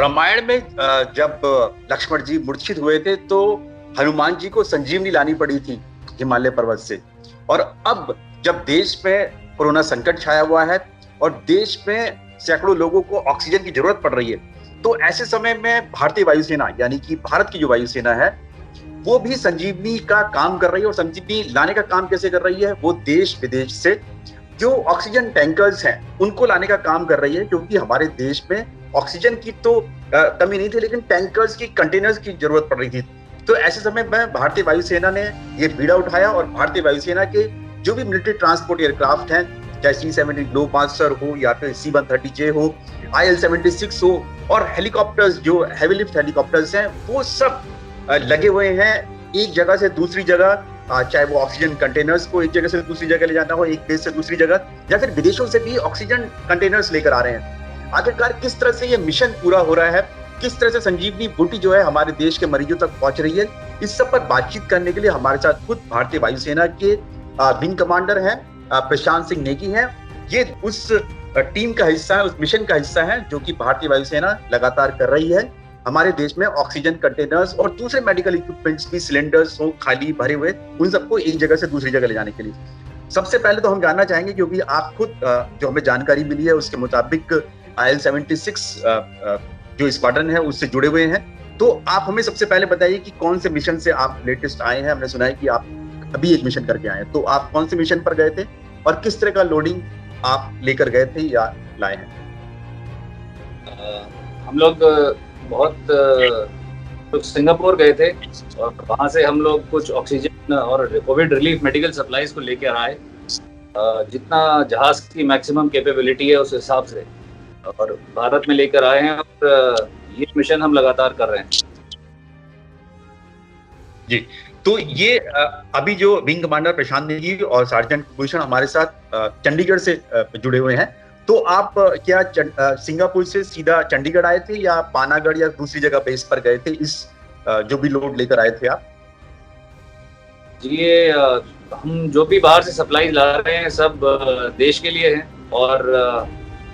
रामायण में जब लक्ष्मण जी मूर्छित हुए थे तो हनुमान जी को संजीवनी लानी पड़ी थी हिमालय पर्वत से। और अब जब देश में कोरोना संकट छाया हुआ है और देश में सैकड़ों लोगों को ऑक्सीजन की जरूरत पड़ रही है, तो ऐसे समय में भारतीय वायुसेना यानी कि भारत की जो वायुसेना है वो भी संजीवनी का काम कर रही है। और संजीवनी लाने का काम कैसे कर रही है? वो देश विदेश से जो ऑक्सीजन टैंकर्स हैं उनको लाने का काम कर रही है, क्योंकि हमारे देश में ऑक्सीजन की तो कमी नहीं थी, लेकिन टैंकर्स की, कंटेनर्स की जरूरत पड़ रही थी। तो ऐसे समय में भारतीय वायुसेना ने ये बीड़ा उठाया और भारतीय वायुसेना के जो भी मिलिट्री ट्रांसपोर्ट एयरक्राफ्ट हैं, चाहे C-17 ग्लोबमास्टर हो या फिर C-130J हो, IL-76 हो, और हेलीकॉप्टर्स जो हेवी लिफ्ट हेलीकॉप्टर्स हैं वो सब लगे हुए हैं एक जगह से दूसरी जगह, चाहे वो ऑक्सीजन कंटेनर्स को एक जगह से दूसरी जगह ले जाना हो, एक देश से दूसरी जगह, या फिर विदेशों से भी ऑक्सीजन कंटेनर्स लेकर आ रहे हैं। आखिरकार किस तरह से ये मिशन पूरा हो रहा है, किस तरह से संजीवनी बूटी जो है हमारे देश के मरीजों तक पहुंच रही है, इस सब पर बातचीत करने के लिए हमारे साथ खुद भारतीय वायुसेना के विंग कमांडर हैं प्रशांत सिंह नेगी हैं। ये उस टीम का हिस्सा है, उस मिशन का हिस्सा है जो कि भारतीय वायुसेना लगातार कर रही है हमारे देश में ऑक्सीजन कंटेनर्स और दूसरे मेडिकल इक्विपमेंट्स भी, सिलेंडर्स हो खाली भरे हुए, उन सबको एक जगह से दूसरी जगह ले जाने के लिए। सबसे पहले तो हम जानना चाहेंगे, क्योंकि आप खुद जो हमें जानकारी मिली है उसके मुताबिक IL-76 जो स्क्वाड्रन है उससे जुड़े हुए हैं, तो आप हमें सबसे पहले बताइए कि कौन से मिशन से आप लेटेस्ट आए हैं। हमने सुना है कि आप अभी एक मिशन करके आए हैं, तो आप कौन से मिशन पर गए थे और किस तरह का लोडिंग आप लेकर गए थे या लाए हैं? हम लोग बहुत सिंगापुर गए थे और वहाँ से हम लोग कुछ ऑक्सीजन और कोविड रिलीफ मेडिकल सप्लाईज को लेकर आए, जितना जहाज की मैक्सिमम कैपेबिलिटी है उस हिसाब से, और भारत में लेकर आए हैं। और ये मिशन हम लगातार कर रहे हैं जी। तो ये अभी जो विंग कमांडर प्रशांत नेगी और सार्जेंट भूषण हमारे साथ चंडीगढ़ से जुड़े हुए हैं, तो आप क्या सिंगापुर से सीधा चंडीगढ़ आए थे या पानागढ़ या दूसरी जगह बेस पर गए थे, इस जो भी लोड लेकर आए थे आप? जी, ये हम जो भी बाहर से सप्लाई ला रहे हैं सब देश के लिए हैं, और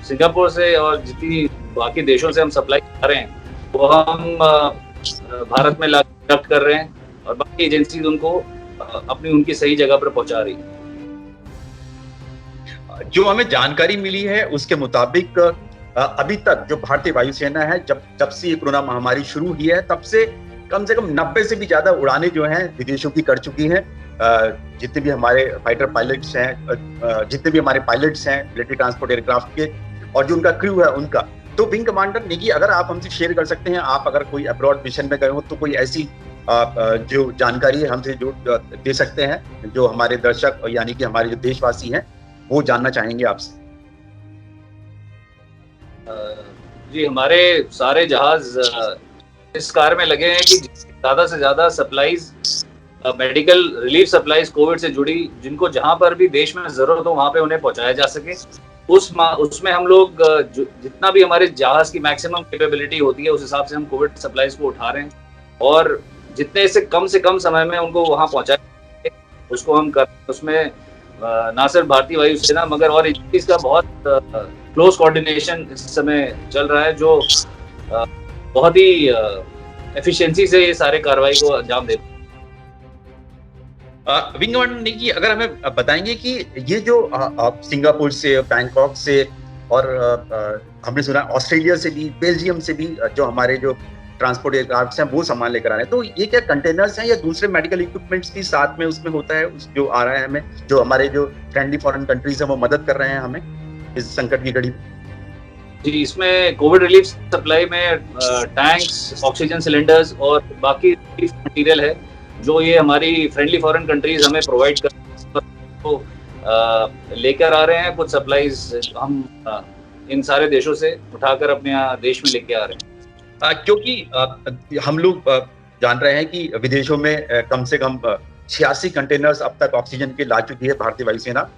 सिंगापुर से और जितनी बाकी देशों से हम सप्लाई ला रहे हैं वो हम भारत में कंडक्ट कर रहे हैं, और बाकी एजेंसी उनको अपनी उनकी सही जगह पर पहुंचा रही है। जो हमें जानकारी मिली है उसके मुताबिक अभी तक जो भारतीय वायुसेना है, जब से ये कोरोना महामारी शुरू हुई है तब से कम 90 से भी ज्यादा उड़ानें जो हैं विदेशों की कर चुकी हैं। जितने भी हमारे फाइटर पायलट्स हैं, जितने भी हमारे पायलट्स हैं मिलिट्री ट्रांसपोर्ट एयरक्राफ्ट के, और जो उनका क्रू है उनका, तो विंग कमांडर नेगी अगर आप हमसे शेयर कर सकते हैं, आप अगर कोई अब्रॉड मिशन में गए हो तो कोई ऐसी जो जानकारी है हमसे जो दे सकते हैं, जो हमारे दर्शक यानी कि हमारे जो देशवासी हैं वो जानना चाहेंगे आपसे। जी, हमारे सारे जहाज इस कार्य में लगे हैं कि ज्यादा से ज्यादा supplies, medical relief supplies Covid से जुड़ी, जिनको जहां पर भी देश में जरूरत हो वहां पे उन्हें पहुंचाया जा सके। उसमें हम लोग जितना भी हमारे जहाज की मैक्सिमम कैपेबिलिटी होती है उस हिसाब से हम कोविड सप्लाईज को उठा रहे हैं, और जितने से कम समय में उनको वहां पहुंचाए उसको हम कर। उसमें ना सिर्फ भारतीय वायुसेना मगर और एजेंसीज का बहुत क्लोज कोऑर्डिनेशन इस समय चल रहा है, जो बहुत ही एफिशिएंसी से ये सारे कार्रवाई को अंजाम देते हैं। विंग कमांडर नेगी, अगर हमें बताएंगे कि ये जो सिंगापुर से, बैंकॉक से, और हमने सुना ऑस्ट्रेलिया से भी, बेल्जियम से भी जो हमारे जो ट्रांसपोर्ट एयरक्राफ्ट हैं वो सामान लेकर आ रहे हैं, तो ये क्या कंटेनर्स हैं या दूसरे मेडिकल इक्विपमेंट्स भी साथ में उसमें होता है जो आ रहा है हमें, जो हमारे जो फ्रेंडली फॉरेन कंट्रीज हैं वो मदद कर रहे हैं हमें इस संकट की घड़ी में? जी, इसमें कोविड रिलीफ सप्लाई में टैंक्स, ऑक्सीजन सिलेंडर्स और बाकी रिलीफ मटेरियल है जो ये हमारी फ्रेंडली फॉरेन कंट्रीज हमें प्रोवाइड कर तो लेकर आ रहे हैं। कुछ सप्लाईज हम इन सारे देशों से उठाकर अपने यहाँ देश में लेके आ रहे हैं, क्योंकि हम लोग जान रहे हैं कि विदेशों में कम से कम 86 कंटेनर्स अब तक ऑक्सीजन के ला चुकी है भारतीय वायुसेना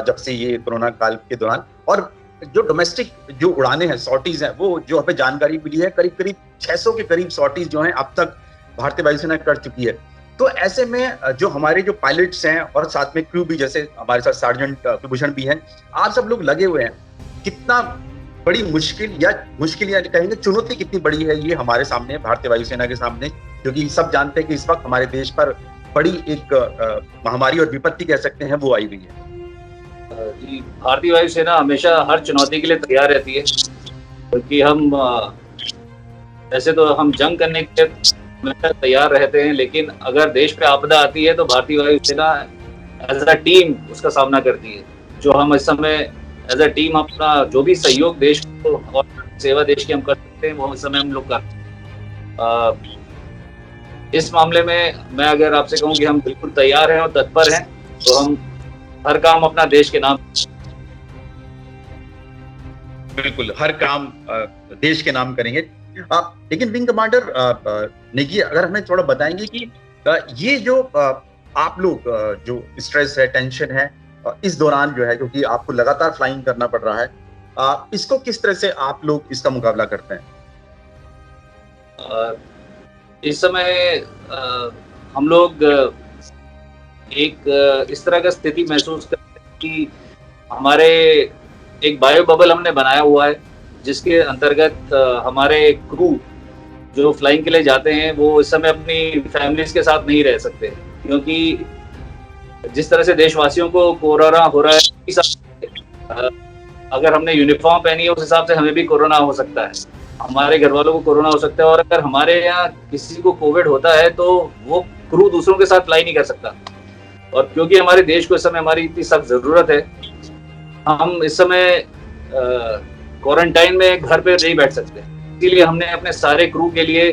जब से ये कोरोना काल के दौरान। और जो डोमेस्टिक जो उड़ानें हैं, सॉर्टीज हैं, वो जो हमें जानकारी मिली है करीब 600 के करीब सॉर्टीज जो हैं अब तक भारतीय वायुसेना कर चुकी है। तो ऐसे में जो हमारे जो पायलट्स हैं और साथ में क्रू भी, जैसे हमारे साथ सार्जेंट कुलभूषण भी हैं, आप सब लोग लगे हुए हैं, कितना बड़ी मुश्किल या कहेंगे चुनौती कितनी बड़ी है ये हमारे सामने, भारतीय वायुसेना के सामने, क्योंकि सब जानते हैं कि इस वक्त हमारे देश पर बड़ी एक महामारी और विपत्ति कह सकते हैं वो आई हुई है। जी, भारतीय वायुसेना हमेशा हर चुनौती के लिए तैयार रहती है, क्योंकि हम वैसे तो हम जंग करने के लिए हमेशा तैयार रहते हैं, लेकिन अगर देश पे आपदा आती है तो भारतीय वायुसेना एज अ टीम उसका सामना करती है। जो हम इस समय एज अ टीम अपना जो भी सहयोग देश को और सेवा देश की हम कर सकते हैं वो इस समय हम लोग कर इस मामले में मैं अगर आपसे कहूँ कि हम बिल्कुल तैयार हैं और तत्पर हैं, तो हम हर काम अपना देश के नाम, बिल्कुल हर काम देश के नाम करेंगे। लेकिन विंग कमांडर नेगी, अगर हमें थोड़ा बताएंगे कि ये जो आप लोग जो स्ट्रेस है, टेंशन है इस दौरान जो है, क्योंकि आपको लगातार फ्लाइंग करना पड़ रहा है, इसको किस तरह से आप लोग इसका मुकाबला करते हैं? इस समय हम लोग एक इस तरह का स्थिति महसूस करते हैं कि हमारे एक बायो बबल हमने बनाया हुआ है, जिसके अंतर्गत हमारे क्रू जो फ्लाइंग के लिए जाते हैं वो इस समय अपनी फैमिलीज के साथ नहीं रह सकते, क्योंकि जिस तरह से देशवासियों को कोरोना हो रहा है, अगर हमने यूनिफॉर्म पहनी है उस हिसाब से हमें भी कोरोना हो सकता है, हमारे घर वालों को कोरोना हो सकता है, और अगर हमारे यहाँ किसी को कोविड होता है तो वो क्रू दूसरों के साथ फ्लाई नहीं कर सकता। और क्योंकि हमारे देश को इस समय हमारी इतनी सख्त जरूरत है, हम इस समय क्वारंटाइन में घर पे नहीं बैठ सकते, इसीलिए हमने अपने सारे क्रू के लिए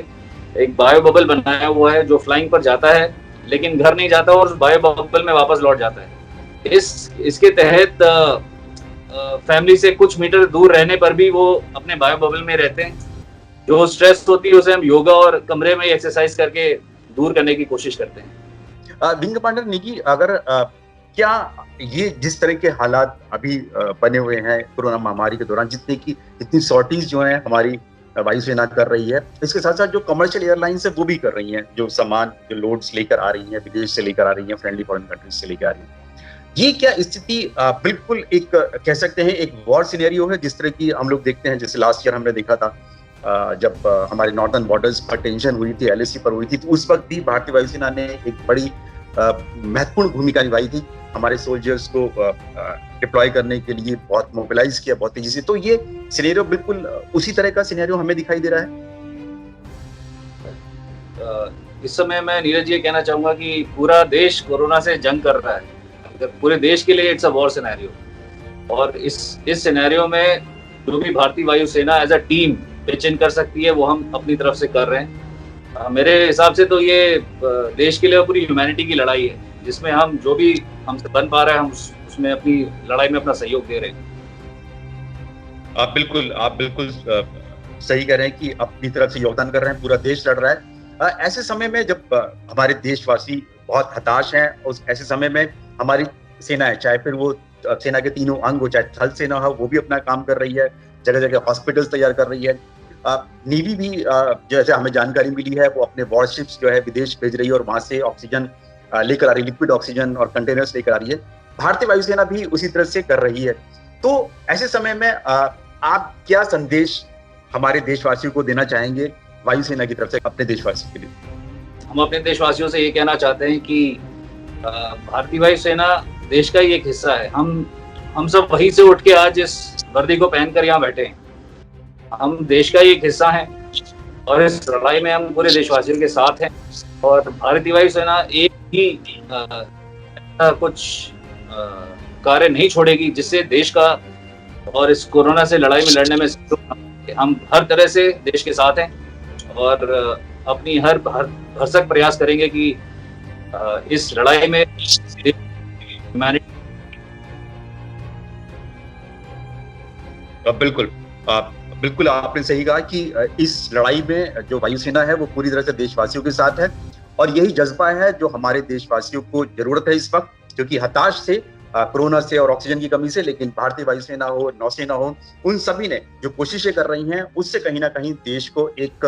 एक बायो बबल बनाया हुआ है जो फ्लाइंग पर जाता है लेकिन घर नहीं जाता और उस बायो बबल में वापस लौट जाता है। इसके तहत फैमिली से कुछ मीटर दूर रहने पर भी वो अपने बायो बबल में रहते हैं। जो स्ट्रेस होती है उसे हम योगा और कमरे में एक्सरसाइज करके दूर करने की कोशिश करते हैं। विंग कमांडर निकी, अगर क्या ये जिस तरह के हालात अभी बने हुए हैं कोरोना महामारी के दौरान, जितनी सॉर्टीज जो है हमारी वायुसेना कर रही है, इसके साथ साथ जो कमर्शियल एयरलाइंस है वो भी कर रही हैं, जो सामान जो लोड्स लेकर आ रही हैं, विदेश से लेकर आ रही हैं, फ्रेंडली फॉरेन कंट्रीज से लेकर आ रही हैं, ये क्या स्थिति बिल्कुल एक कह सकते हैं एक वॉर सिनेरियो है, जिस तरह की हम लोग देखते हैं, जैसे लास्ट ईयर हमने देखा था जब हमारे नॉर्दर्न बॉर्डर्स पर टेंशन हुई थी, LAC पर हुई थी, तो उस वक्त भी भारतीय वायुसेना ने एक बड़ी महत्वपूर्ण भूमिका निभाई थी, हमारे सोल्जर्स को डिप्लॉय करने के लिए बहुत मोबिलाइज किया बहुत तेजी से। तो ये सिनेरियो बिल्कुल उसी तरह का सिनेरियो हमें दिखाई दे रहा है। इस समय मैं नीरज ये कहना चाहूंगा कि पूरा देश कोरोना से जंग कर रहा है, पूरे देश के लिए इट्स अ वॉर सिनेरियो, और इस सिनेरियो में जो भी भारतीय वायुसेना as a team pitch in कर सकती है वो हम अपनी तरफ से कर रहे हैं। मेरे हिसाब से तो ये देश के लिए पूरी ह्यूमैनिटी की लड़ाई है, जिसमें हम जो भी हमसे बन पा रहे हैं हम उसमें अपनी लड़ाई में अपना सहयोग दे रहे हैं। आप बिल्कुल सही कह रहे हैं कि अपनी तरफ से योगदान कर रहे हैं, पूरा देश लड़ रहा है। ऐसे समय में जब हमारे देशवासी बहुत हताश हैं, उस ऐसे समय में हमारी सेना है, चाहे फिर वो सेना के तीनों अंग हो, चाहे थल सेना हो, वो भी अपना काम कर रही है, जगह जगह हॉस्पिटल्स तैयार कर रही है। नेवी भी जैसे हमें जानकारी मिली है वो अपने वॉरशिप्स जो है विदेश भेज रही है और वहां से ऑक्सीजन लेकर आ रही है, लिक्विड ऑक्सीजन और कंटेनर्स लेकर आ रही है। भारतीय वायुसेना भी उसी तरह से कर रही है। तो ऐसे समय में आप क्या संदेश हमारे देशवासियों को देना चाहेंगे वायुसेना की तरफ से अपने देशवासियों के लिए? हम अपने देशवासियों से ये कहना चाहते हैं कि भारतीय वायुसेना देश का ही एक हिस्सा है। हम सब वहीं से उठ के आज इस वर्दी को पहनकर यहाँ बैठे हैं। हम देश का ही एक हिस्सा हैं और इस लड़ाई में हम पूरे देशवासियों के साथ हैं, और भारतीय वायुसेना एक ही कुछ कार्य नहीं छोड़ेगी जिससे देश का और इस कोरोना से लड़ाई में लड़ने में हम हर तरह से देश के साथ हैं और अपनी हर भरसक प्रयास करेंगे कि इस लड़ाई में बिल्कुल आपने सही कहा कि इस लड़ाई में जो वायुसेना है वो पूरी तरह से देशवासियों के साथ है, और यही जज्बा है जो हमारे देशवासियों को जरूरत है इस वक्त, क्योंकि हताश से कोरोना से और ऑक्सीजन की कमी से, लेकिन भारतीय वायुसेना हो, नौसेना हो, उन सभी ने जो कोशिशें कर रही हैं उससे कहीं ना कहीं देश को एक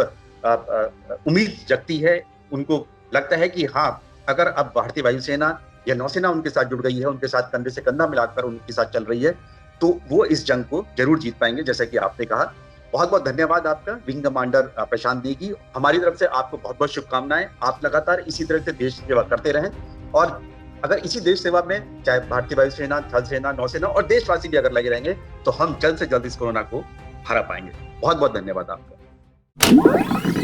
उम्मीद जगती है। उनको लगता है कि हाँ, अगर अब भारतीय वायुसेना या नौसेना उनके साथ जुड़ गई है, उनके साथ कंधे से कंधा मिलाकर उनके साथ चल रही है, तो वो इस जंग को जरूर जीत पाएंगे, जैसा कि आपने कहा। बहुत बहुत धन्यवाद आपका विंग कमांडर प्रशांत नेगी। हमारी तरफ से आपको बहुत बहुत शुभकामनाएं। आप लगातार इसी तरह से देश सेवा करते रहें, और अगर इसी देश सेवा में चाहे भारतीय वायुसेना, थल सेना, नौसेना और देशवासी भी अगर लगे रहेंगे तो हम जल्द से जल्द इस कोरोना को हरा पाएंगे। बहुत बहुत धन्यवाद आपका।